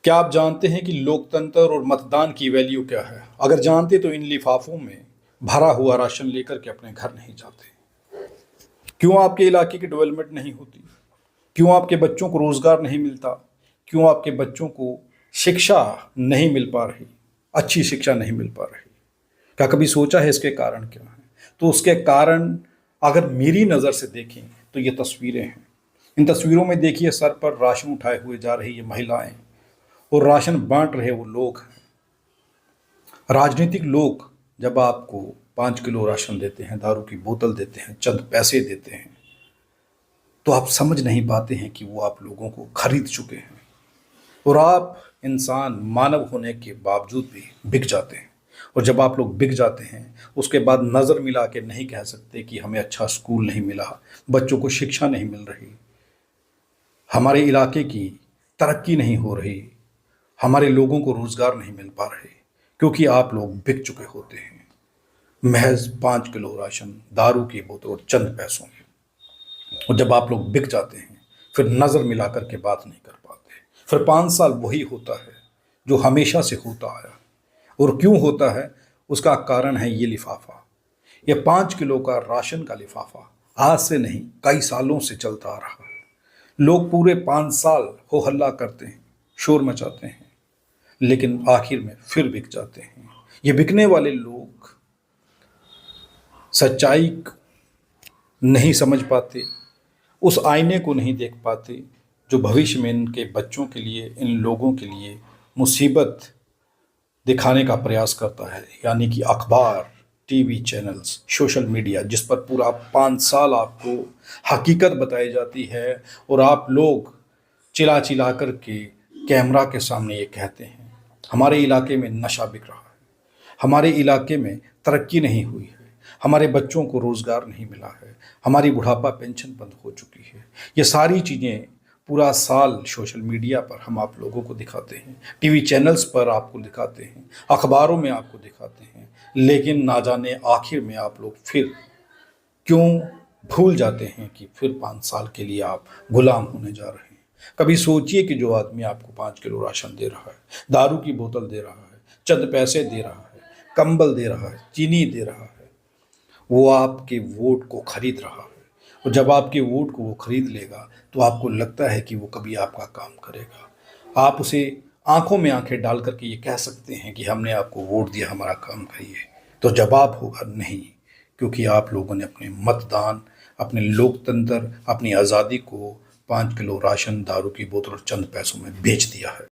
क्या आप जानते हैं कि लोकतंत्र और मतदान की वैल्यू क्या है? अगर जानते तो इन लिफाफों में भरा हुआ राशन लेकर के अपने घर नहीं जाते। क्यों आपके इलाके की डेवलपमेंट नहीं होती? क्यों आपके बच्चों को रोजगार नहीं मिलता? क्यों आपके बच्चों को शिक्षा नहीं मिल पा रही? अच्छी शिक्षा नहीं मिल पा रही? क्या कभी सोचा है इसके कारण क्या है? तो उसके कारण अगर मेरी नज़र से देखें तो ये तस्वीरें हैं। इन तस्वीरों में देखिए, सर पर राशन उठाए हुए जा रही ये महिलाएं और राशन बांट रहे वो लोग हैं। राजनीतिक लोग जब आपको 5 किलो राशन देते हैं, दारू की बोतल देते हैं, चंद पैसे देते हैं, तो आप समझ नहीं पाते हैं कि वो आप लोगों को खरीद चुके हैं और आप इंसान मानव होने के बावजूद भी बिक जाते हैं। और जब आप लोग बिक जाते हैं, उसके बाद नज़र मिला के नहीं कह सकते कि हमें अच्छा स्कूल नहीं मिला, बच्चों को शिक्षा नहीं मिल रही, हमारे इलाके की तरक्की नहीं हो रही, हमारे लोगों को रोजगार नहीं मिल पा रहे, क्योंकि आप लोग बिक चुके होते हैं महज 5 किलो राशन, दारू की बोतल और चंद पैसों में। और जब आप लोग बिक जाते हैं, फिर नज़र मिला करके बात नहीं कर पाते। फिर 5 साल वही होता है जो हमेशा से होता आया। और क्यों होता है, उसका कारण है ये लिफाफा। ये 5 किलो का राशन का लिफाफा आज से नहीं, कई सालों से चलता आ रहा है। लोग पूरे 5 साल हो हल्ला करते हैं, शोर मचाते हैं, लेकिन आखिर में फिर बिक जाते हैं। ये बिकने वाले लोग सच्चाई को नहीं समझ पाते, उस आईने को नहीं देख पाते जो भविष्य में इनके बच्चों के लिए, इन लोगों के लिए मुसीबत दिखाने का प्रयास करता है, यानी कि अखबार, टीवी चैनल्स, सोशल मीडिया, जिस पर पूरा 5 साल आपको हकीकत बताई जाती है और आप लोग चिल्ला चिल्ला कर के कैमरा के सामने ये कहते हैं हमारे इलाके में नशा बिक रहा है, हमारे इलाके में तरक्की नहीं हुई है, हमारे बच्चों को रोज़गार नहीं मिला है, हमारी बुढ़ापा पेंशन बंद हो चुकी है। ये सारी चीज़ें पूरा साल सोशल मीडिया पर हम आप लोगों को दिखाते हैं, टीवी चैनल्स पर आपको दिखाते हैं, अखबारों में आपको दिखाते हैं, लेकिन ना जाने आखिर में आप लोग फिर क्यों भूल जाते हैं कि फिर 5 साल के लिए आप गुलाम होने जा रहे हैं। कभी सोचिए कि जो आदमी आपको 5 किलो राशन दे रहा है, दारू की बोतल दे रहा है, चंद पैसे दे रहा है, कंबल दे रहा है, चीनी दे रहा है, वो आपके वोट को खरीद रहा है। और जब आपके वोट को वो खरीद लेगा तो आपको लगता है कि वो कभी आपका काम करेगा। आप उसे आंखों में आंखें डाल करके ये कह सकते हैं कि हमने आपको वोट दिया, हमारा काम करिए, तो जवाब होगा नहीं, क्योंकि आप लोगों ने अपने मतदान, अपने लोकतंत्र, अपनी आज़ादी को 5 किलो राशन, दारू की बोतल और चंद पैसों में बेच दिया है।